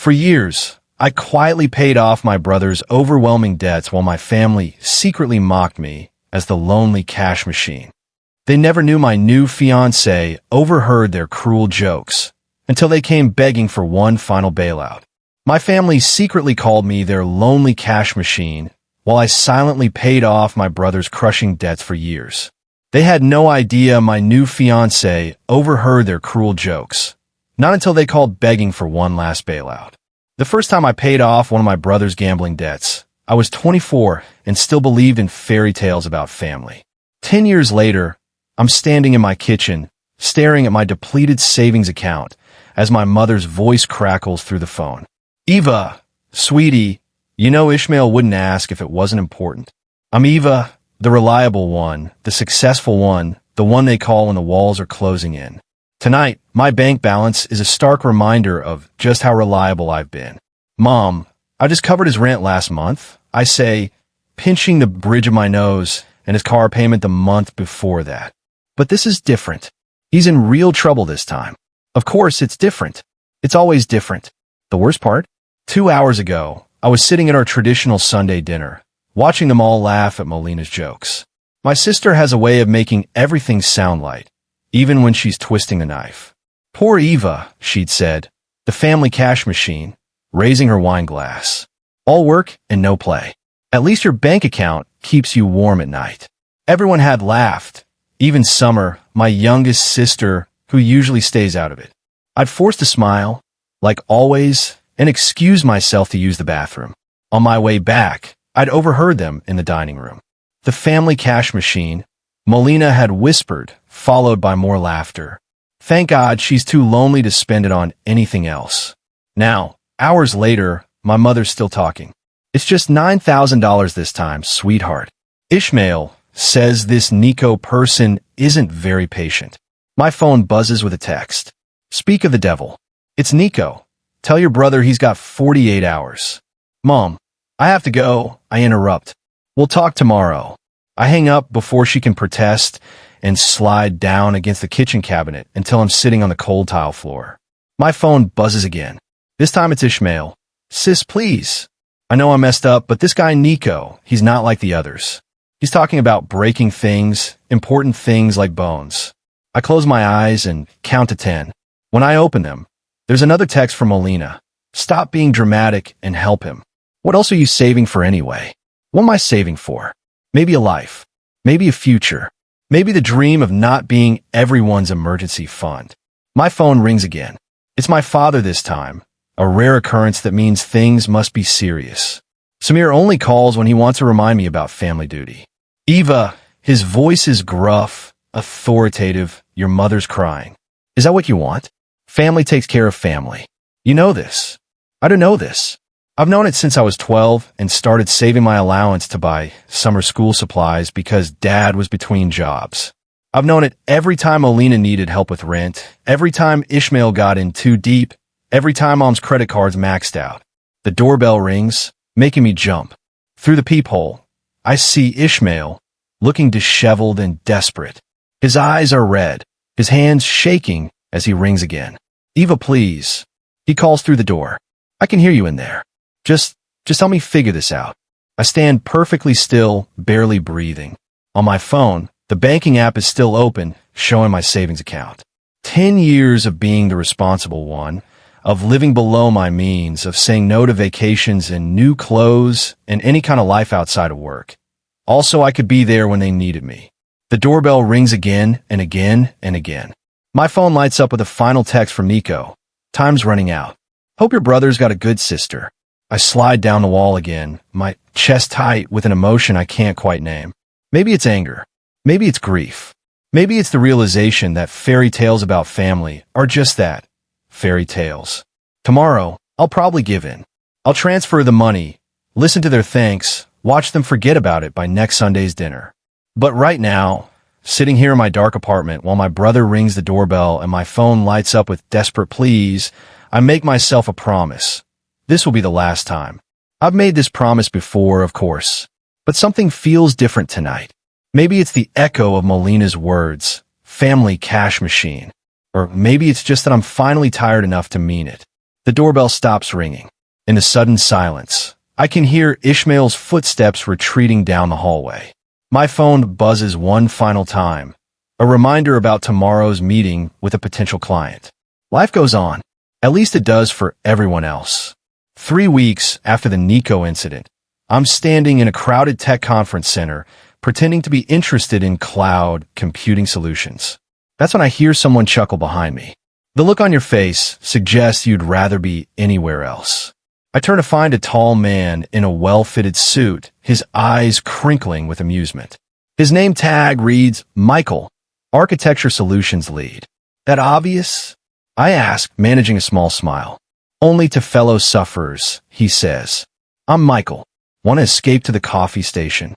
For years, I quietly paid off my brother's overwhelming debts while my family secretly mocked me as the lonely cash machine. They never knew my new fiancé overheard their cruel jokes until they came begging for one final bailout. My family secretly called me their lonely cash machine while I silently paid off my brother's crushing debts for years. They had no idea my new fiancé overheard their cruel jokes, not until they called begging for one last bailout. The first time I paid off one of my brother's gambling debts, I was 24 and still believed in fairy tales about family. 10 years later, I'm standing in my kitchen, staring at my depleted savings account as my mother's voice crackles through the phone. Eva, sweetie, you know Ishmael wouldn't ask if it wasn't important. I'm Eva, the reliable one, the successful one, the one they call when the walls are closing in. Tonight, my bank balance is a stark reminder of just how reliable I've been. Mom, I just covered his rent last month, I say, pinching the bridge of my nose, and his car payment the month before that. But this is different. He's in real trouble this time. Of course, it's different. It's always different. The worst part? 2 hours ago, I was sitting at our traditional Sunday dinner, watching them all laugh at Molina's jokes. My sister has a way of making everything sound light, even when she's twisting the knife. Poor Eva, she'd said, the family cash machine, raising her wine glass. All work and no play. At least your bank account keeps you warm at night. Everyone had laughed, even Summer, my youngest sister, who usually stays out of it. I'd forced a smile, like always, and excuse myself to use the bathroom. On my way back, I'd overheard them in the dining room. The family cash machine, Molina had whispered, followed by more laughter. Thank God she's too lonely to spend it on anything else. Now, hours later, my mother's still talking. It's just $9,000 this time, sweetheart. Ishmael says this Nico person isn't very patient. My phone buzzes with a text. Speak of the devil. It's Nico. Tell your brother he's got 48 hours. Mom, I have to go, I interrupt. We'll talk tomorrow. I hang up before she can protest and slide down against the kitchen cabinet until I'm sitting on the cold tile floor. My phone buzzes again. This time it's Ishmael. Sis, please. I know I messed up, but this guy Nico, he's not like the others. He's talking about breaking things, important things like bones. I close my eyes and count to 10. When I open them, there's another text from Molina. Stop being dramatic and help him. What else are you saving for anyway? What am I saving for? Maybe a life. Maybe a future. Maybe the dream of not being everyone's emergency fund. My phone rings again. It's my father this time, a rare occurrence that means things must be serious. Samir only calls when he wants to remind me about family duty. Eva, his voice is gruff, authoritative, your mother's crying. Is that what you want? Family takes care of family. You know this. I don't know this. I've known it since I was 12 and started saving my allowance to buy summer school supplies because Dad was between jobs. I've known it every time Molina needed help with rent, every time Ishmael got in too deep, every time Mom's credit cards maxed out. The doorbell rings, making me jump. Through the peephole, I see Ishmael, looking disheveled and desperate. His eyes are red, his hands shaking as he rings again. Eva, please. He calls through the door. I can hear you in there. Just help me figure this out. I stand perfectly still, barely breathing. On my phone, the banking app is still open, showing my savings account. 10 years of being the responsible one, of living below my means, of saying no to vacations and new clothes and any kind of life outside of work. Also, I could be there when they needed me. The doorbell rings again and again and again. My phone lights up with a final text from Nico. Time's running out. Hope your brother's got a good sister. I slide down the wall again, my chest tight with an emotion I can't quite name. Maybe it's anger. Maybe it's grief. Maybe it's the realization that fairy tales about family are just that, fairy tales. Tomorrow, I'll probably give in. I'll transfer the money, listen to their thanks, watch them forget about it by next Sunday's dinner. But right now, sitting here in my dark apartment while my brother rings the doorbell and my phone lights up with desperate pleas, I make myself a promise. This will be the last time. I've made this promise before, of course, but something feels different tonight. Maybe it's the echo of Molina's words, family cash machine. Or maybe it's just that I'm finally tired enough to mean it. The doorbell stops ringing. In the sudden silence, I can hear Ishmael's footsteps retreating down the hallway. My phone buzzes one final time, a reminder about tomorrow's meeting with a potential client. Life goes on. At least it does for everyone else. 3 weeks after the Nico incident, I'm standing in a crowded tech conference center, pretending to be interested in cloud computing solutions. That's when I hear someone chuckle behind me. The look on your face suggests you'd rather be anywhere else. I turn to find a tall man in a well-fitted suit, his eyes crinkling with amusement. His name tag reads Michael, Architecture Solutions Lead. That obvious? I ask, managing a small smile. Only to fellow sufferers, he says. I'm Michael. Want to escape to the coffee station?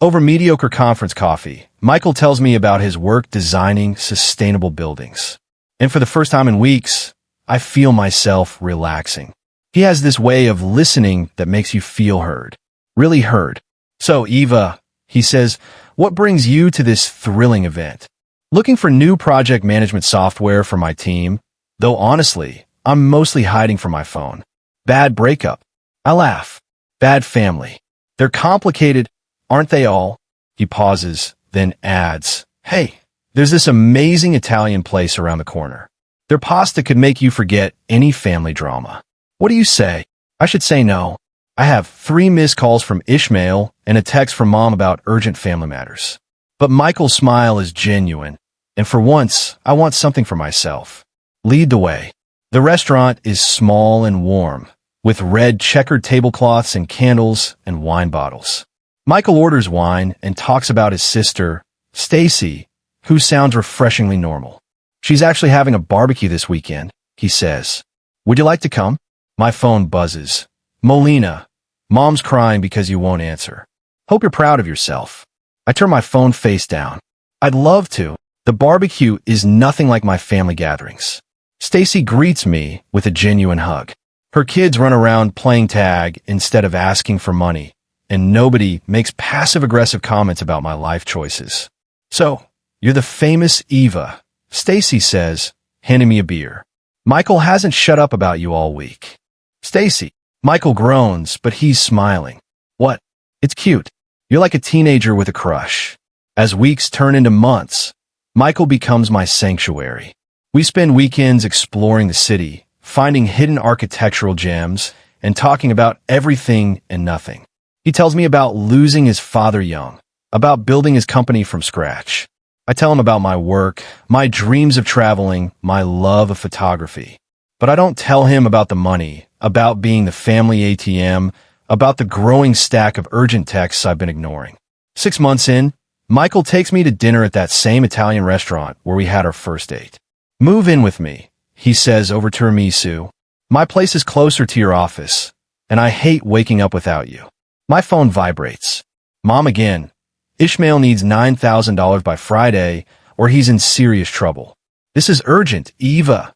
Over mediocre conference coffee, Michael tells me about his work designing sustainable buildings. And for the first time in weeks, I feel myself relaxing. He has this way of listening that makes you feel heard. Really heard. So, Eva, he says, what brings you to this thrilling event? Looking for new project management software for my team, though honestly, I'm mostly hiding from my phone. Bad breakup. I laugh. Bad family. They're complicated, aren't they all? He pauses, then adds, hey, there's this amazing Italian place around the corner. Their pasta could make you forget any family drama. What do you say? I should say no. I have 3 missed calls from Ishmael and a text from Mom about urgent family matters. But Michael's smile is genuine, and for once, I want something for myself. Lead the way. The restaurant is small and warm, with red checkered tablecloths and candles and wine bottles. Michael orders wine and talks about his sister, Stacy, who sounds refreshingly normal. She's actually having a barbecue this weekend, he says. Would you like to come? My phone buzzes. Molina, Mom's crying because you won't answer. Hope you're proud of yourself. I turn my phone face down. I'd love to. The barbecue is nothing like my family gatherings. Stacy greets me with a genuine hug. Her kids run around playing tag instead of asking for money, and nobody makes passive-aggressive comments about my life choices. So, you're the famous Eva, Stacy says, handing me a beer. Michael hasn't shut up about you all week. Stacy. Michael groans, but he's smiling. What? It's cute. You're like a teenager with a crush. As weeks turn into months, Michael becomes my sanctuary. We spend weekends exploring the city, finding hidden architectural gems, and talking about everything and nothing. He tells me about losing his father young, about building his company from scratch. I tell him about my work, my dreams of traveling, my love of photography. But I don't tell him about the money, about being the family ATM, about the growing stack of urgent texts I've been ignoring. 6 months in, Michael takes me to dinner at that same Italian restaurant where we had our first date. Move in with me, he says over tiramisu. My place is closer to your office, and I hate waking up without you. My phone vibrates. Mom again. Ishmael needs $9,000 by Friday, or he's in serious trouble. This is urgent, Eva.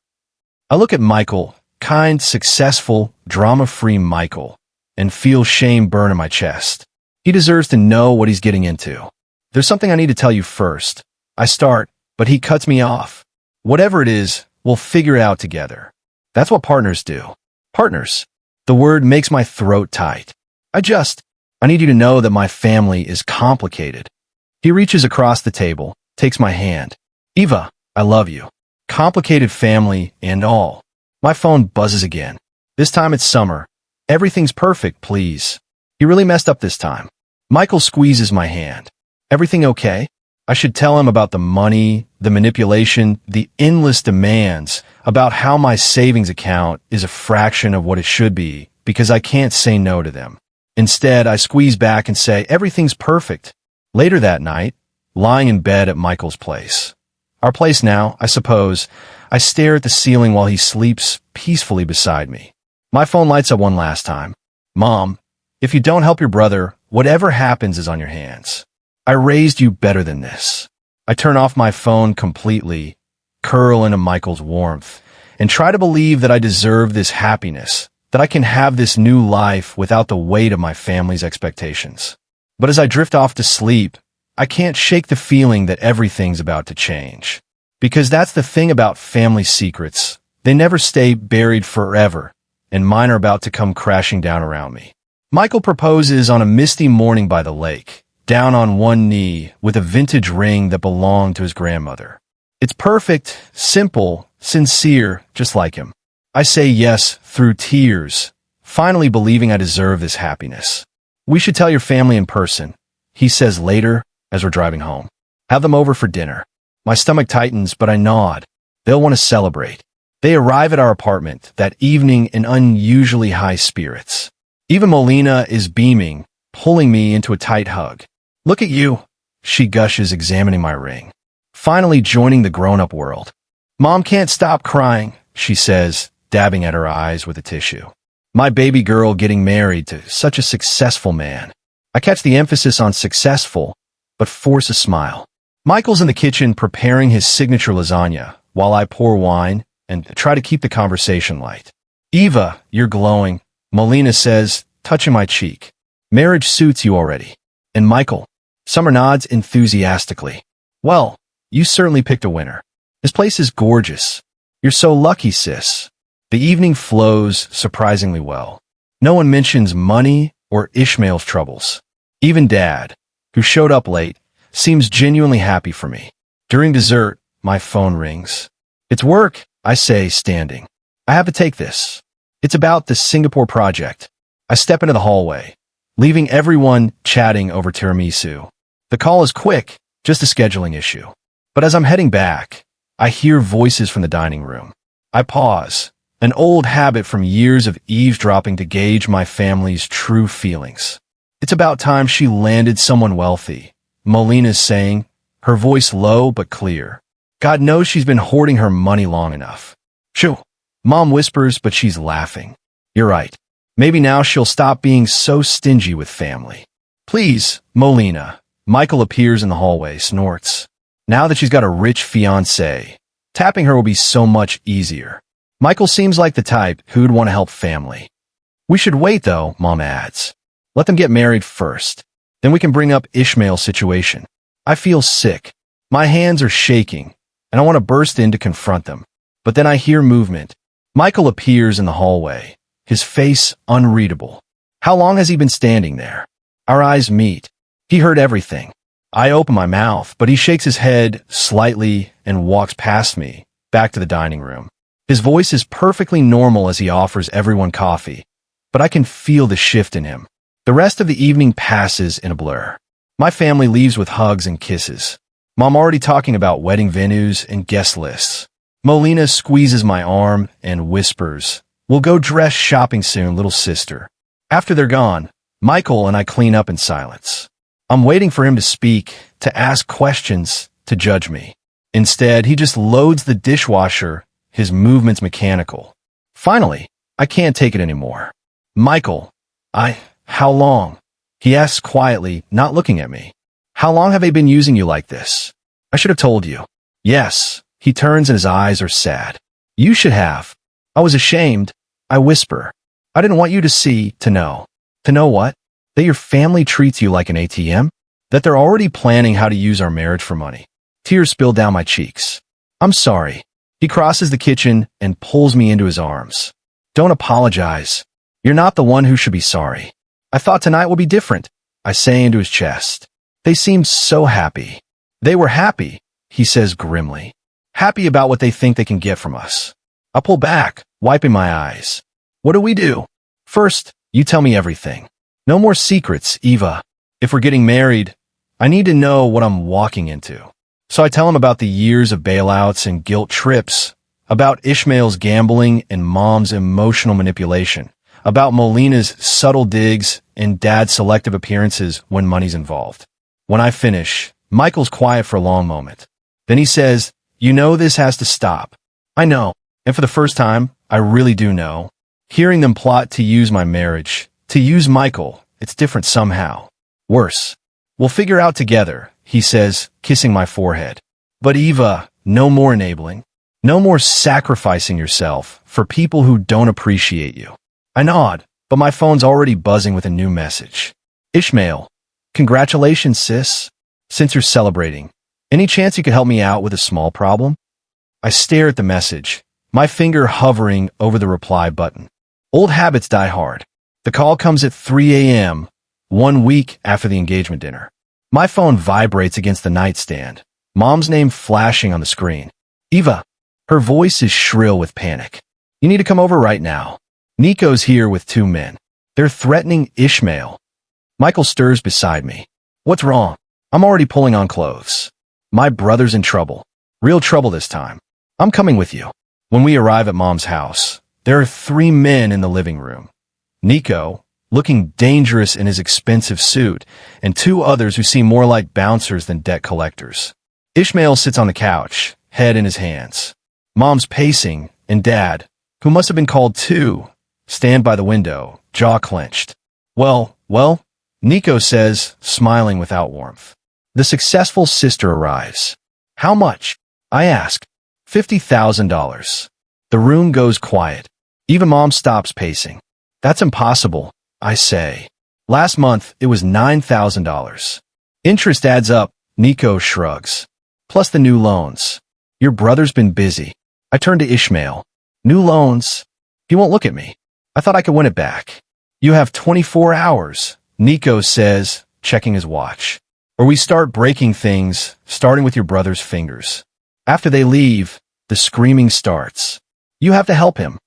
I look at Michael, kind, successful, drama-free Michael, and feel shame burn in my chest. He deserves to know what he's getting into. There's something I need to tell you first. I start, but he cuts me off. Whatever it is, we'll figure it out together. That's what partners do. Partners. The word makes my throat tight. I need you to know that my family is complicated. He reaches across the table, takes my hand. Eva, I love you. Complicated family and all. My phone buzzes again. This time it's summer. Everything's perfect, please. He really messed up this time. Michael squeezes my hand. Everything okay? I should tell him about the money, the manipulation, the endless demands, about how my savings account is a fraction of what it should be because I can't say no to them. Instead, I squeeze back and say, everything's perfect. Later that night, lying in bed at Michael's place. Our place now, I suppose, I stare at the ceiling while he sleeps peacefully beside me. My phone lights up one last time. Mom, if you don't help your brother, whatever happens is on your hands. I raised you better than this. I turn off my phone completely, curl into Michael's warmth, and try to believe that I deserve this happiness, that I can have this new life without the weight of my family's expectations. But as I drift off to sleep, I can't shake the feeling that everything's about to change. Because that's the thing about family secrets. They never stay buried forever, and mine are about to come crashing down around me. Michael proposes on a misty morning by the lake, down on one knee with a vintage ring that belonged to his grandmother. It's perfect, simple, sincere, just like him. I say yes through tears, finally believing I deserve this happiness. We should tell your family in person, he says later as we're driving home. Have them over for dinner. My stomach tightens, but I nod. They'll want to celebrate. They arrive at our apartment that evening in unusually high spirits. Even Molina is beaming, pulling me into a tight hug. Look at you, she gushes, examining my ring. Finally joining the grown-up world. Mom can't stop crying, she says, dabbing at her eyes with a tissue. My baby girl getting married to such a successful man. I catch the emphasis on successful, but force a smile. Michael's in the kitchen preparing his signature lasagna, while I pour wine and try to keep the conversation light. Eva, you're glowing, Molina says, touching my cheek. Marriage suits you already. And Michael? Summer nods enthusiastically. Well, you certainly picked a winner. This place is gorgeous. You're so lucky, sis. The evening flows surprisingly well. No one mentions money or Ishmael's troubles. Even Dad, who showed up late, seems genuinely happy for me. During dessert, my phone rings. It's work, I say, standing. I have to take this. It's about the Singapore project. I step into the hallway, leaving everyone chatting over tiramisu. The call is quick, just a scheduling issue. But as I'm heading back, I hear voices from the dining room. I pause, an old habit from years of eavesdropping to gauge my family's true feelings. It's about time she landed someone wealthy, Molina's saying, her voice low but clear. God knows she's been hoarding her money long enough. Shoo, Mom whispers, but she's laughing. You're right. Maybe now she'll stop being so stingy with family. Please, Molina. Michael appears in the hallway, snorts. Now that she's got a rich fiancé, tapping her will be so much easier. Michael seems like the type who'd want to help family. We should wait, though, Mom adds. Let them get married first. Then we can bring up Ishmael's situation. I feel sick. My hands are shaking, and I want to burst in to confront them. But then I hear movement. Michael appears in the hallway, his face unreadable. How long has he been standing there? Our eyes meet. He heard everything. I open my mouth, but he shakes his head slightly and walks past me, back to the dining room. His voice is perfectly normal as he offers everyone coffee, but I can feel the shift in him. The rest of the evening passes in a blur. My family leaves with hugs and kisses. Mom already talking about wedding venues and guest lists. Molina squeezes my arm and whispers, "We'll go dress shopping soon, little sister." After they're gone, Michael and I clean up in silence. I'm waiting for him to speak, to ask questions, to judge me. Instead, he just loads the dishwasher, his movements mechanical. Finally, I can't take it anymore. Michael, how long? He asks quietly, not looking at me. How long have they been using you like this? I should have told you. Yes. He turns and his eyes are sad. You should have. I was ashamed. I whisper. I didn't want you to see, to know. To know what? That your family treats you like an ATM? That they're already planning how to use our marriage for money. Tears spill down my cheeks. I'm sorry. He crosses the kitchen and pulls me into his arms. Don't apologize. You're not the one who should be sorry. I thought tonight would be different, I say into his chest. They seemed so happy. They were happy, he says grimly. Happy about what they think they can get from us. I pull back, wiping my eyes. What do we do? First, you tell me everything. No more secrets, Eva. If we're getting married, I need to know what I'm walking into. So I tell him about the years of bailouts and guilt trips, about Ishmael's gambling and Mom's emotional manipulation, about Molina's subtle digs and Dad's selective appearances when money's involved. When I finish, Michael's quiet for a long moment. Then he says, "You know this has to stop." I know, and for the first time, I really do know. Hearing them plot to use my marriage, to use Michael, it's different somehow. Worse. We'll figure out together, he says, kissing my forehead. But Eva, no more enabling. No more sacrificing yourself for people who don't appreciate you. I nod, but my phone's already buzzing with a new message. Ishmael, congratulations, sis. Since you're celebrating, any chance you could help me out with a small problem? I stare at the message, my finger hovering over the reply button. Old habits die hard. The call comes at 3 a.m., 1 week after the engagement dinner. My phone vibrates against the nightstand, Mom's name flashing on the screen. Eva. Her voice is shrill with panic. You need to come over right now. Nico's here with 2 men. They're threatening Ishmael. Michael stirs beside me. What's wrong? I'm already pulling on clothes. My brother's in trouble. Real trouble this time. I'm coming with you. When we arrive at Mom's house, there are 3 men in the living room. Nico, looking dangerous in his expensive suit, and 2 others who seem more like bouncers than debt collectors. Ishmael sits on the couch, head in his hands. Mom's pacing, and Dad, who must have been called too, stand by the window, jaw clenched. Well, Nico says, smiling without warmth. The successful sister arrives. How much? I ask. $50,000. The room goes quiet. Even Mom stops pacing. That's impossible, I say. Last month, it was $9,000. Interest adds up, Nico shrugs. Plus the new loans. Your brother's been busy. I turn to Ishmael. New loans? He won't look at me. I thought I could win it back. You have 24 hours, Nico says, checking his watch. Or we start breaking things, starting with your brother's fingers. After they leave, the screaming starts. You have to help him.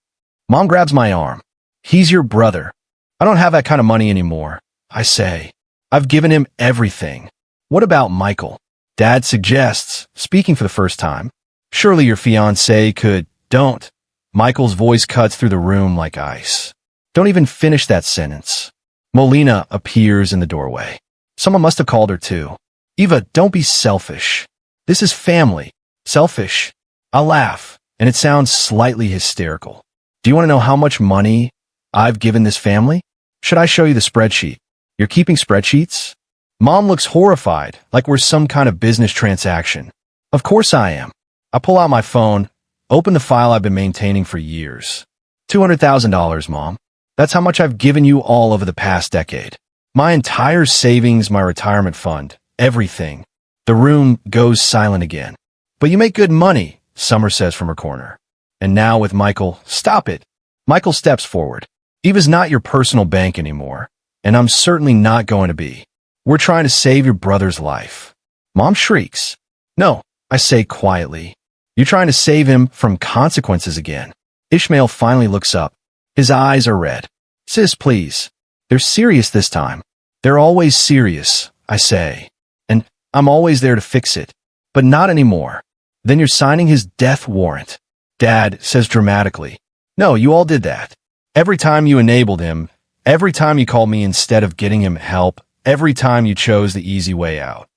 Mom grabs my arm. He's your brother. I don't have that kind of money anymore, I say. I've given him everything. What about Michael? Dad suggests, speaking for the first time. Surely your fiancé could. Don't. Michael's voice cuts through the room like ice. Don't even finish that sentence. Molina appears in the doorway. Someone must have called her too. Eva, don't be selfish. This is family. Selfish? I'll laugh, and it sounds slightly hysterical. Do you want to know how much money I've given this family? Should I show you the spreadsheet? You're keeping spreadsheets? Mom looks horrified, like we're some kind of business transaction. Of course I am. I pull out my phone, open the file I've been maintaining for years. $200,000, Mom. That's how much I've given you all over the past decade. My entire savings, my retirement fund, everything. The room goes silent again. But you make good money, Summer says from her corner. And now with Michael, stop it. Michael steps forward. Eva's not your personal bank anymore, and I'm certainly not going to be. We're trying to save your brother's life. Mom shrieks. No, I say quietly. You're trying to save him from consequences again. Ishmael finally looks up. His eyes are red. Sis, please. They're serious this time. They're always serious, I say. And I'm always there to fix it. But not anymore. Then you're signing his death warrant. Dad says dramatically. No, you all did that. Every time you enabled him, every time you called me instead of getting him help, every time you chose the easy way out.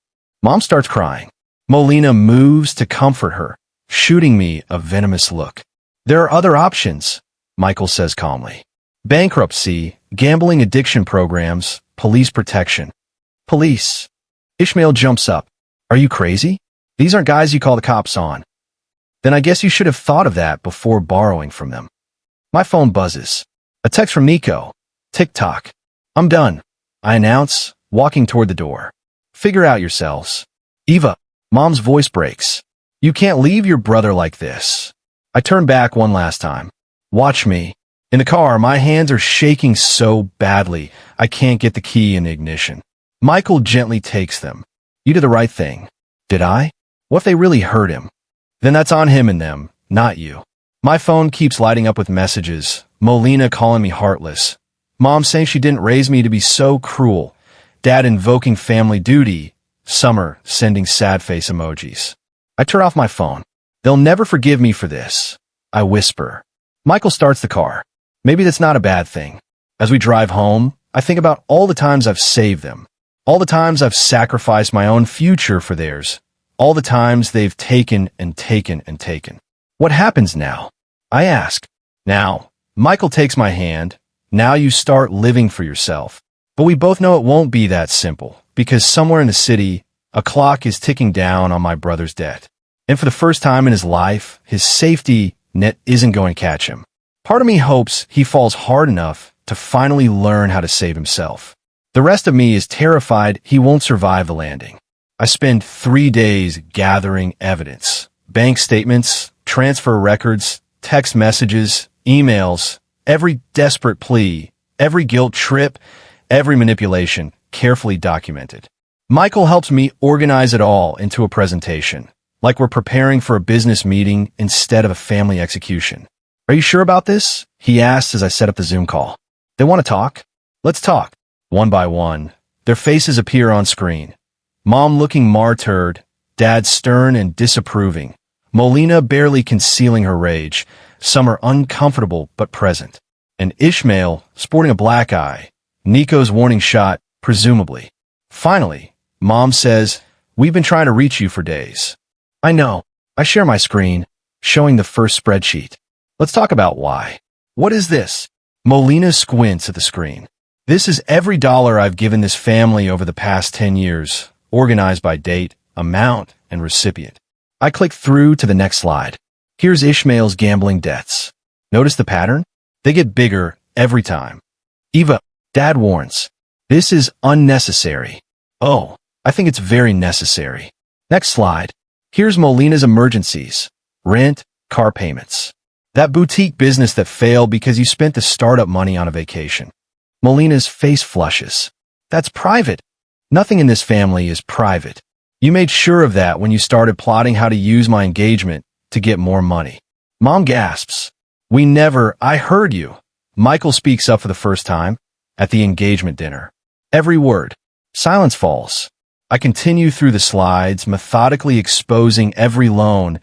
Mom starts crying. Molina moves to comfort her, shooting me a venomous look. There are other options, Michael says calmly. Bankruptcy, gambling addiction programs, police protection. Police. Ishmael jumps up. Are you crazy? These aren't guys you call the cops on. Then I guess you should have thought of that before borrowing from them. My phone buzzes. A text from Nico. Tick-tock. I'm done, I announce, walking toward the door. Figure out yourselves. Eva. Mom's voice breaks. You can't leave your brother like this. I turn back one last time. Watch me. In the car, my hands are shaking so badly, I can't get the key in the ignition. Michael gently takes them. You did the right thing. Did I? What if they really hurt him? Then that's on him and them, not you. My phone keeps lighting up with messages. Molina calling me heartless. Mom saying she didn't raise me to be so cruel. Dad invoking family duty. Summer sending sad face emojis. I turn off my phone. They'll never forgive me for this, I whisper. Michael starts the car. Maybe that's not a bad thing. As we drive home, I think about all the times I've saved them. All the times I've sacrificed my own future for theirs. All the times they've taken and taken and taken. What happens now? I ask. Now, Michael takes my hand. Now you start living for yourself. But we both know it won't be that simple, because somewhere in the city, a clock is ticking down on my brother's debt. And for the first time in his life, his safety net isn't going to catch him. Part of me hopes he falls hard enough to finally learn how to save himself. The rest of me is terrified he won't survive the landing. I spend 3 days gathering evidence, bank statements, transfer records, text messages, emails, every desperate plea, every guilt trip, every manipulation, carefully documented. Michael helps me organize it all into a presentation, like we're preparing for a business meeting instead of a family execution. Are you sure about this? He asked as I set up the Zoom call. They want to talk? Let's talk. One by one, their faces appear on screen. Mom looking martyred, Dad stern and disapproving, Molina barely concealing her rage, some are uncomfortable but present, and Ishmael sporting a black eye, Nico's warning shot, presumably. Finally, Mom says, "We've been trying to reach you for days." I know. I share my screen, showing the first spreadsheet. Let's talk about why. What is this? Molina squints at the screen. This is every dollar I've given this family over the past 10 years, organized by date, amount, and recipient. I click through to the next slide. Here's Ishmael's gambling debts. Notice the pattern? They get bigger every time. Eva, Dad warns. This is unnecessary. Oh, I think it's very necessary. Next slide. Here's Molina's emergencies. Rent, car payments. That boutique business that failed because you spent the startup money on a vacation. Molina's face flushes. That's private. Nothing in this family is private. You made sure of that when you started plotting how to use my engagement to get more money. Mom gasps. I heard you. Michael speaks up for the first time at the engagement dinner. Every word. Silence falls. I continue through the slides, methodically exposing every loan,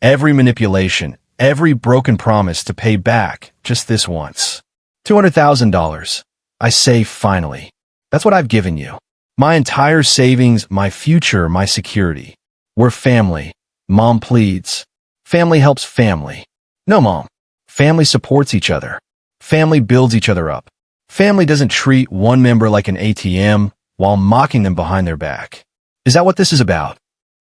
every manipulation, every broken promise to pay back just this once. $200,000. I say finally. That's what I've given you. My entire savings, my future, my security. We're family. Mom pleads. Family helps family. No, Mom. Family supports each other. Family builds each other up. Family doesn't treat one member like an ATM while mocking them behind their back. Is that what this is about?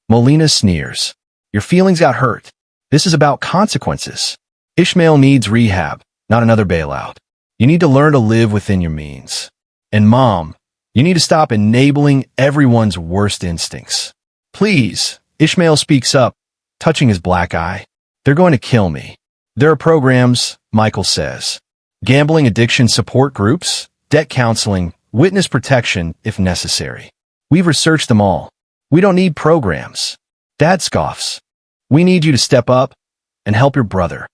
Molina sneers. Your feelings got hurt. This is about consequences. Ishmael needs rehab, not another bailout. You need to learn to live within your means. And Mom, you need to stop enabling everyone's worst instincts. Please, Ishmael speaks up, touching his black eye. They're going to kill me. There are programs, Michael says. Gambling addiction support groups, debt counseling, witness protection if necessary. We've researched them all. We don't need programs. Dad scoffs. We need you to step up and help your brother.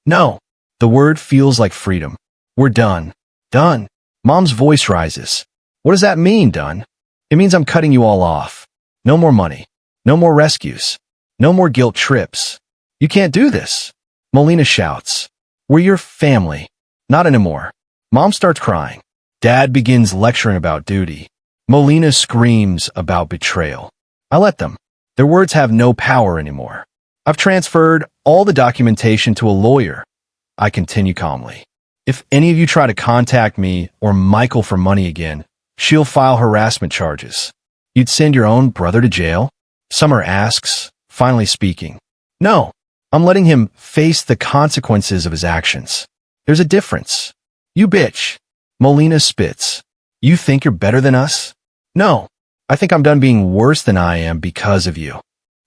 No. The word feels like freedom. We're done. Done. Mom's voice rises. What does that mean, done? It means I'm cutting you all off. No more money. No more rescues. No more guilt trips. You can't do this. Molina shouts. We're your family. Not anymore. Mom starts crying. Dad begins lecturing about duty. Molina screams about betrayal. I let them. Their words have no power anymore. I've transferred all the documentation to a lawyer. I continue calmly. If any of you try to contact me or Michael for money again, she'll file harassment charges. You'd send your own brother to jail? Summer asks, finally speaking. No, I'm letting him face the consequences of his actions. There's a difference. You bitch. Molina spits. You think you're better than us? No, I think I'm done being worse than I am because of you.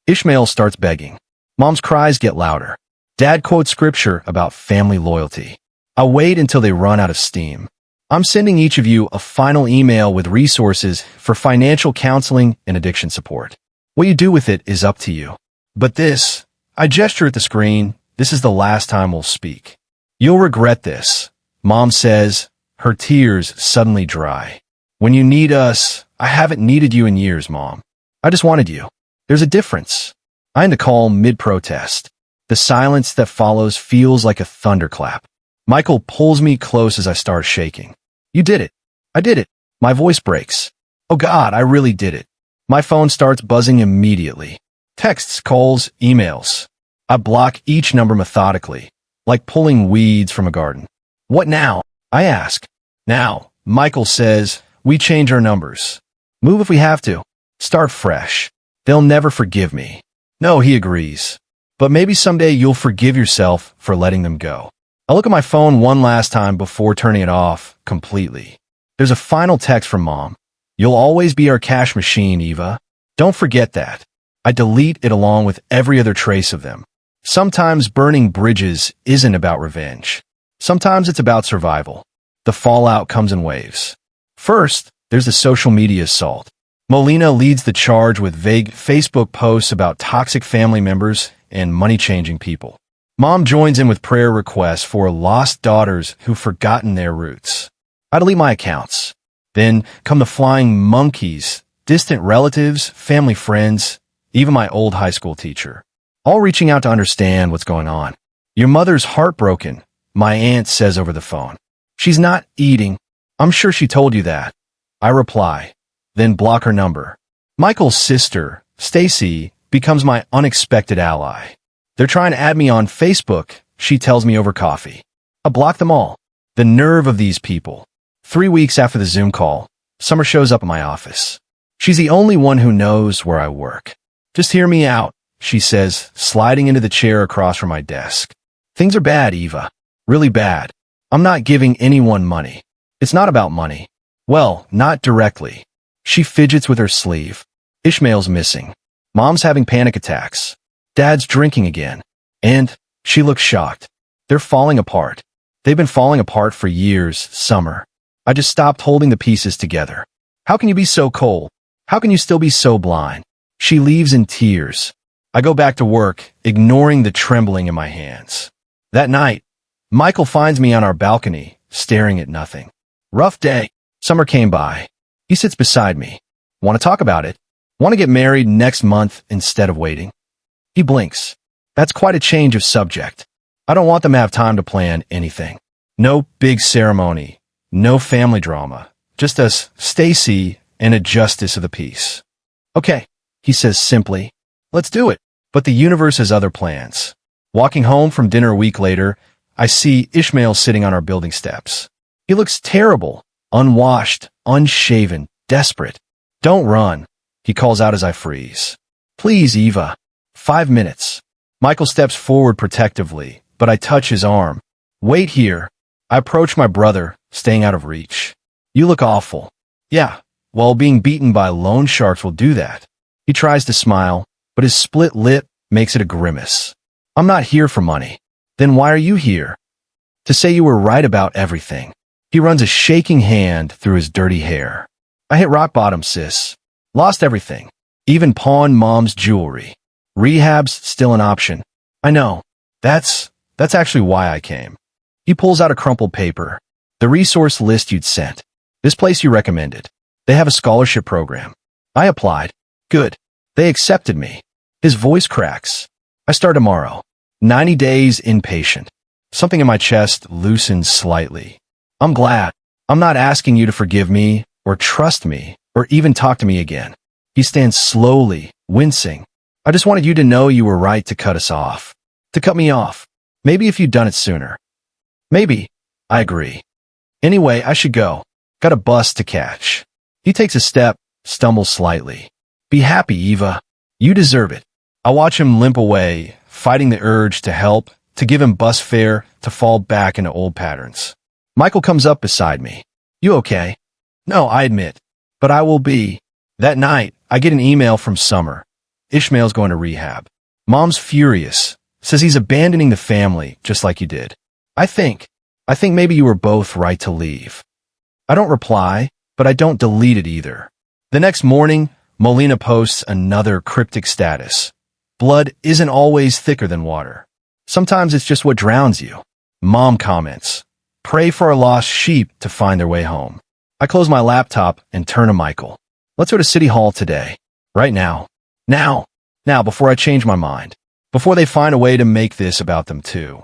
Ishmael starts begging. Mom's cries get louder. Dad quotes scripture about family loyalty. I'll wait until they run out of steam. I'm sending each of you a final email with resources for financial counseling and addiction support. What you do with it is up to you. But this, I gesture at the screen, this is the last time we'll speak. You'll regret this. Mom says, her tears suddenly dry. When you need us, I haven't needed you in years, Mom. I just wanted you. There's a difference. I end the call mid-protest. The silence that follows feels like a thunderclap. Michael pulls me close as I start shaking. You did it. I did it. My voice breaks. Oh God, I really did it. My phone starts buzzing immediately. Texts, calls, emails. I block each number methodically, like pulling weeds from a garden. What now? I ask. Now, Michael says, we change our numbers. Move if we have to. Start fresh. They'll never forgive me. No, he agrees. But maybe someday you'll forgive yourself for letting them go. I look at my phone one last time before turning it off completely. There's a final text from Mom. You'll always be our cash machine, Eva. Don't forget that. I delete it along with every other trace of them. Sometimes burning bridges isn't about revenge. Sometimes it's about survival. The fallout comes in waves. First, there's the social media assault. Molina leads the charge with vague Facebook posts about toxic family members and money-changing people. Mom joins in with prayer requests for lost daughters who've forgotten their roots. I delete my accounts. Then come the flying monkeys, distant relatives, family friends, even my old high school teacher, all reaching out to understand what's going on. Your mother's heartbroken, my aunt says over the phone. She's not eating. I'm sure she told you that. I reply, then block her number. Michael's sister, Stacy, becomes my unexpected ally. They're trying to add me on Facebook, she tells me over coffee. I block them all. The nerve of these people. 3 weeks after the Zoom call, Summer shows up at my office. She's the only one who knows where I work. Just hear me out, she says, sliding into the chair across from my desk. Things are bad, Eva. Really bad. I'm not giving anyone money. It's not about money. Well, not directly. She fidgets with her sleeve. Ishmael's missing. Mom's having panic attacks. Dad's drinking again. And she looks shocked. They're falling apart. They've been falling apart for years, Summer. I just stopped holding the pieces together. How can you be so cold? How can you still be so blind? She leaves in tears. I go back to work, ignoring the trembling in my hands. That night, Michael finds me on our balcony, staring at nothing. Rough day. Summer came by. He sits beside me. Want to talk about it? Want to get married next month instead of waiting? He blinks. That's quite a change of subject. I don't want them to have time to plan anything. No big ceremony. No family drama. Just us, Stacy, and a justice of the peace. Okay, he says simply. Let's do it. But the universe has other plans. Walking home from dinner a week later, I see Ishmael sitting on our building steps. He looks terrible, unwashed, unshaven, desperate. Don't run, he calls out as I freeze. Please, Eva. 5 minutes. Michael steps forward protectively, but I touch his arm. Wait here. I approach my brother, staying out of reach. You look awful. Yeah, well, being beaten by loan sharks will do that. He tries to smile, but his split lip makes it a grimace. I'm not here for money. Then why are you here? To say you were right about everything. He runs a shaking hand through his dirty hair. I hit rock bottom, sis. Lost everything. Even pawned Mom's jewelry. Rehab's still an option. I know. That's actually why I came. He pulls out a crumpled paper. The resource list you'd sent. This place you recommended. They have a scholarship program. I applied. Good. They accepted me. His voice cracks. I start tomorrow. 90 days inpatient. Something in my chest loosens slightly. I'm glad. I'm not asking you to forgive me, or trust me, or even talk to me again. He stands slowly, wincing. I just wanted you to know you were right to cut us off. To cut me off. Maybe if you'd done it sooner. Maybe. I agree. Anyway, I should go. Got a bus to catch. He takes a step, stumbles slightly. Be happy, Eva. You deserve it. I watch him limp away, fighting the urge to help, to give him bus fare, to fall back into old patterns. Michael comes up beside me. You okay? No, I admit. But I will be. That night, I get an email from Summer. Ishmael's going to rehab. Mom's furious. Says he's abandoning the family, just like you did. I think maybe you were both right to leave. I don't reply, but I don't delete it either. The next morning, Molina posts another cryptic status. Blood isn't always thicker than water. Sometimes it's just what drowns you. Mom comments. Pray for our lost sheep to find their way home. I close my laptop and turn to Michael. Let's go to City Hall today. Right now. Now, before I change my mind. Before they find a way to make this about them too.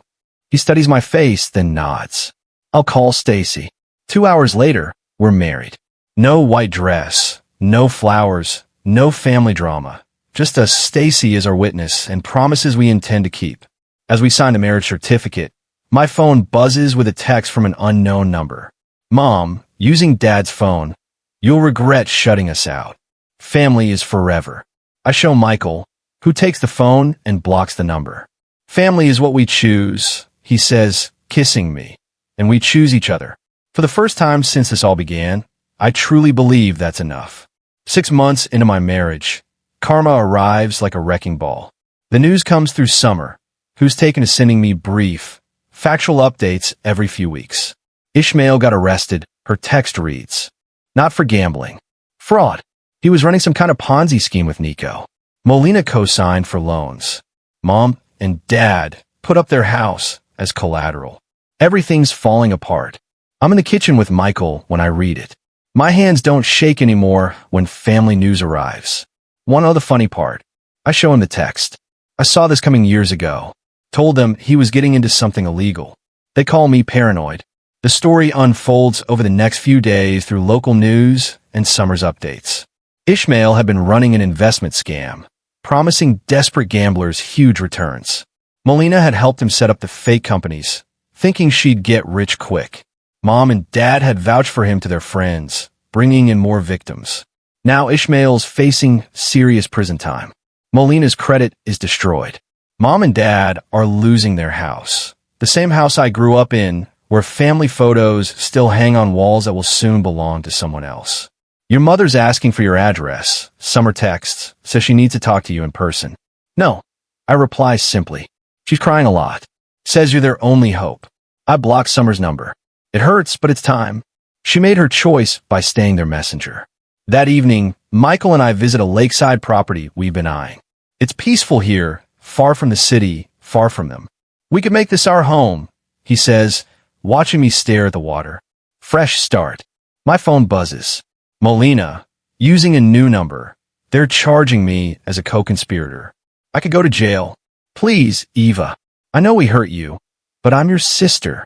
He studies my face, then nods. I'll call Stacy. 2 hours later, we're married. No white dress, no flowers, no family drama. Just as Stacy is our witness and promises we intend to keep. As we sign the marriage certificate, my phone buzzes with a text from an unknown number. Mom, using Dad's phone. You'll regret shutting us out. Family is forever. I show Michael, who takes the phone and blocks the number. Family is what we choose, he says, kissing me. And we choose each other. For the first time since this all began, I truly believe that's enough. 6 months into my marriage, karma arrives like a wrecking ball. The news comes through Summer, who's taken to sending me brief, factual updates every few weeks. Ishmael got arrested. Her text reads, "Not for gambling. Fraud. He was running some kind of Ponzi scheme with Nico. Molina co-signed for loans. Mom and Dad put up their house as collateral. Everything's falling apart. I'm in the kitchen with Michael when I read it. My hands don't shake anymore when family news arrives. Want to know the funny part? I show him the text. I saw this coming years ago. Told them he was getting into something illegal. They call me paranoid. The story unfolds over the next few days through local news and Summer's updates. Ishmael had been running an investment scam, promising desperate gamblers huge returns. Molina had helped him set up the fake companies, thinking she'd get rich quick. Mom and Dad had vouched for him to their friends, bringing in more victims. Now Ishmael's facing serious prison time. Molina's credit is destroyed. Mom and Dad are losing their house. The same house I grew up in, where family photos still hang on walls that will soon belong to someone else. Your mother's asking for your address. Summer texts, says she needs to talk to you in person. No. I reply simply. She's crying a lot. Says you're their only hope. I block Summer's number. It hurts, but it's time. She made her choice by staying their messenger. That evening, Michael and I visit a lakeside property we've been eyeing. It's peaceful here, far from the city, far from them. We could make this our home, he says, watching me stare at the water. Fresh start. My phone buzzes. Molina, using a new number. They're charging me as a co-conspirator. I could go to jail. Please, Eva. I know we hurt you, but I'm your sister.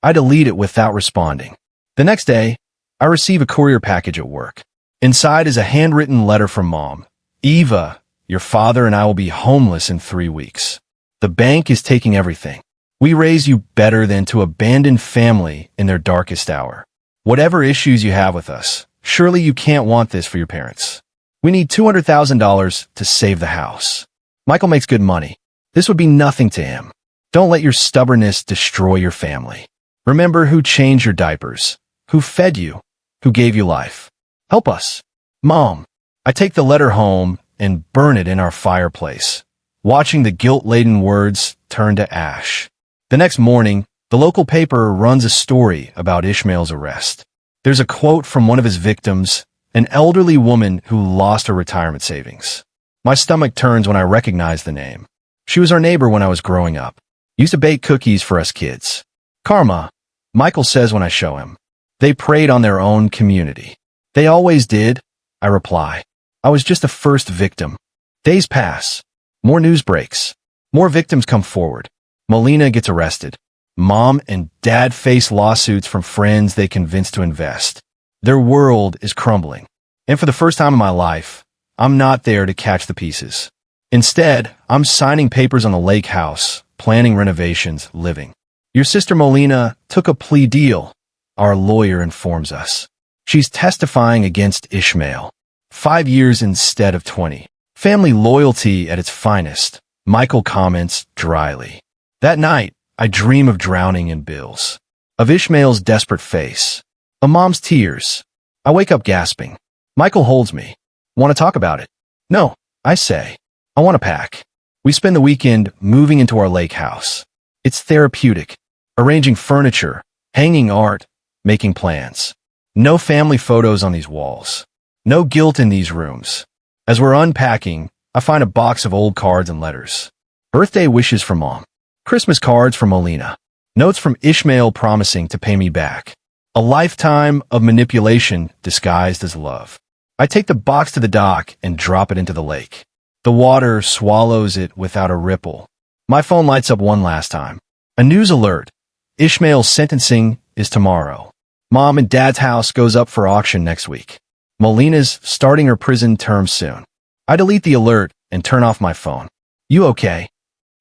I delete it without responding. The next day, I receive a courier package at work. Inside is a handwritten letter from Mom. Eva, your father and I will be homeless in 3 weeks. The bank is taking everything. We raise you better than to abandon family in their darkest hour. Whatever issues you have with us, surely you can't want this for your parents. We need $200,000 to save the house. Michael makes good money. This would be nothing to him. Don't let your stubbornness destroy your family. Remember who changed your diapers, who fed you, who gave you life. Help us. Mom. I take the letter home and burn it in our fireplace, watching the guilt-laden words turn to ash. The next morning, the local paper runs a story about Ishmael's arrest. There's a quote from one of his victims, an elderly woman who lost her retirement savings. My stomach turns when I recognize the name. She was our neighbor when I was growing up. Used to bake cookies for us kids. Karma, Michael says when I show him. They preyed on their own community. They always did, I reply. I was just the first victim. Days pass. More news breaks. More victims come forward. Molina gets arrested. Mom and Dad face lawsuits from friends they convinced to invest. Their world is crumbling. And for the first time in my life, I'm not there to catch the pieces. Instead, I'm signing papers on the lake house, planning renovations, living. Your sister Molina took a plea deal, our lawyer informs us. She's testifying against Ishmael. 5 years instead of 20. Family loyalty at its finest, Michael comments dryly. That night, I dream of drowning in bills. Of Ishmael's desperate face. A mom's tears. I wake up gasping. Michael holds me. Want to talk about it? No, I say. I want to pack. We spend the weekend moving into our lake house. It's therapeutic. Arranging furniture, hanging art, making plans. No family photos on these walls. No guilt in these rooms. As we're unpacking, I find a box of old cards and letters. Birthday wishes from Mom. Christmas cards from Molina. Notes from Ishmael promising to pay me back. A lifetime of manipulation disguised as love. I take the box to the dock and drop it into the lake. The water swallows it without a ripple. My phone lights up one last time. A news alert. Ishmael's sentencing is tomorrow. Mom and Dad's house goes up for auction next week. Molina's starting her prison term soon. I delete the alert and turn off my phone. You okay?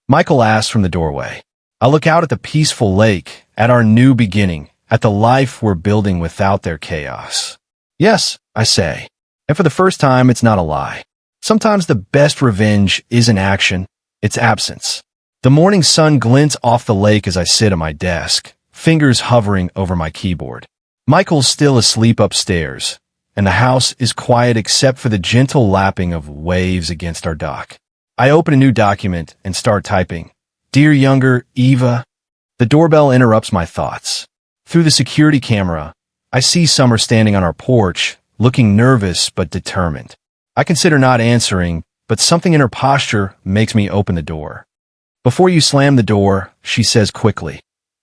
Michael asks from the doorway. I look out at the peaceful lake, at our new beginning, at the life we're building without their chaos. Yes, I say. And for the first time, it's not a lie. Sometimes the best revenge isn't action, it's absence. The morning sun glints off the lake as I sit at my desk, fingers hovering over my keyboard. Michael's still asleep upstairs, and the house is quiet except for the gentle lapping of waves against our dock. I open a new document and start typing. Dear younger Eva. The doorbell interrupts my thoughts. Through the security camera, I see Summer standing on our porch, looking nervous but determined. I consider not answering, but something in her posture makes me open the door. Before you slam the door, she says quickly,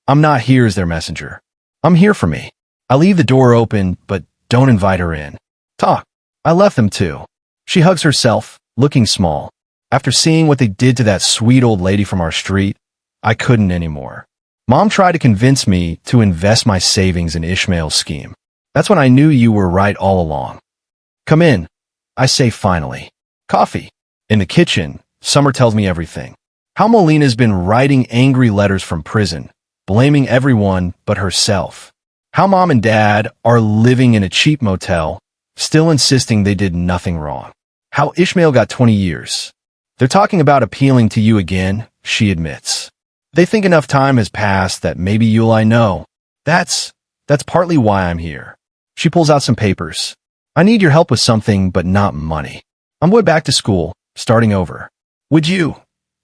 I'm not here as their messenger. I'm here for me. I leave the door open, but don't invite her in. Talk. I left them too. She hugs herself, looking small. After seeing what they did to that sweet old lady from our street, I couldn't anymore. Mom tried to convince me to invest my savings in Ishmael's scheme. That's when I knew you were right all along. Come in, I say finally. Coffee. In the kitchen, Summer tells me everything. How Molina's been writing angry letters from prison, blaming everyone but herself. How Mom and Dad are living in a cheap motel, still insisting they did nothing wrong. How Ishmael got 20 years. They're talking about appealing to you again, she admits. They think enough time has passed that maybe you'll I know. That's partly why I'm here. She pulls out some papers. I need your help with something, but not money. I'm way back to school, starting over. Would you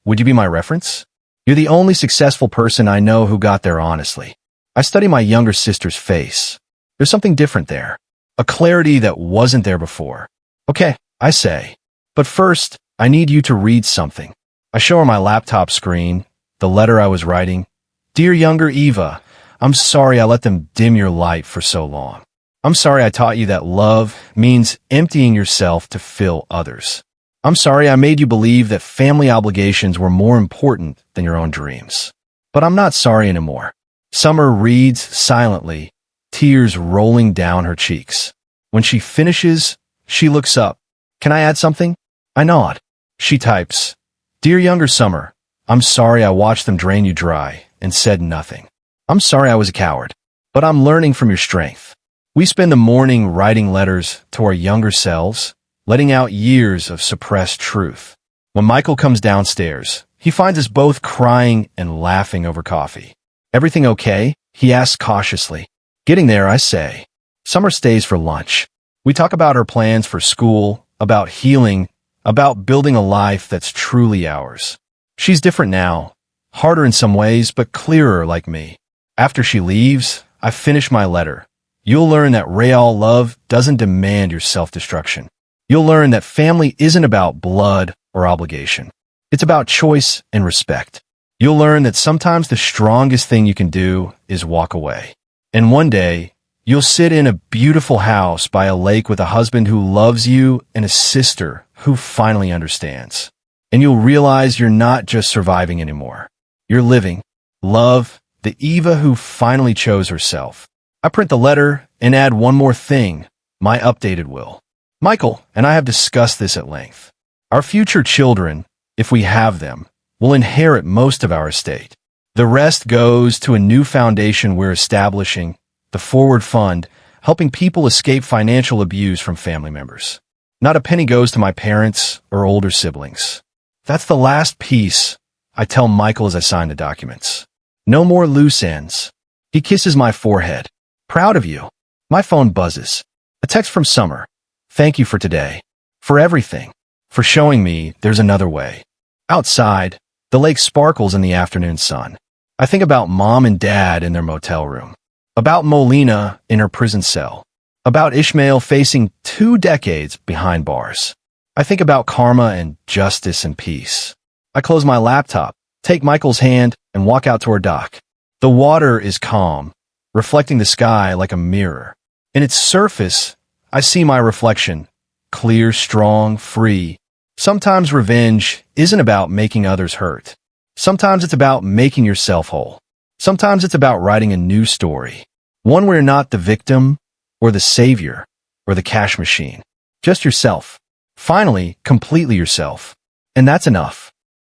be my reference? You're the only successful person I know who got there honestly. I study my younger sister's face. There's something different there. A clarity that wasn't there before. Okay, I say. But first, I need you to read something. I show her my laptop screen, the letter I was writing. Dear younger Eva, I'm sorry I let them dim your light for so long. I'm sorry I taught you that love means emptying yourself to fill others. I'm sorry I made you believe that family obligations were more important than your own dreams. But I'm not sorry anymore. Summer reads silently, tears rolling down her cheeks. When she finishes, she looks up. Can I add something? I nod. She types, Dear younger Summer, I'm sorry I watched them drain you dry and said nothing. I'm sorry I was a coward, but I'm learning from your strength. We spend the morning writing letters to our younger selves, letting out years of suppressed truth. When Michael comes downstairs, he finds us both crying and laughing over coffee. Everything okay? He asks cautiously. Getting there, I say. Summer stays for lunch. We talk about her plans for school, about healing, about building a life that's truly ours. She's different now, harder in some ways, but clearer like me. After she leaves, I finish my letter. You'll learn that real love doesn't demand your self-destruction. You'll learn that family isn't about blood or obligation. It's about choice and respect. You'll learn that sometimes the strongest thing you can do is walk away. And one day, you'll sit in a beautiful house by a lake with a husband who loves you and a sister who finally understands. And you'll realize you're not just surviving anymore. You're living. Love, the Eva who finally chose herself. I print the letter and add one more thing, my updated will. Michael and I have discussed this at length. Our future children, if we have them, will inherit most of our estate. The rest goes to a new foundation we're establishing, the Forward Fund, helping people escape financial abuse from family members. Not a penny goes to my parents or older siblings. That's the last piece, I tell Michael as I sign the documents. No more loose ends. He kisses my forehead. Proud of you. My phone buzzes. A text from Summer. Thank you for today. For everything. For showing me there's another way. Outside, the lake sparkles in the afternoon sun. I think about Mom and Dad in their motel room. About Molina in her prison cell. About Ishmael facing 2 decades behind bars. I think about karma and justice and peace. I close my laptop, take Michael's hand, and walk out to our dock. The water is calm, reflecting the sky like a mirror. In its surface, I see my reflection, clear, strong, free. Sometimes revenge isn't about making others hurt. Sometimes it's about making yourself whole. Sometimes it's about writing a new story. One where you're not the victim, or the savior, or the cash machine. Just yourself. Finally, completely yourself. And that's enough.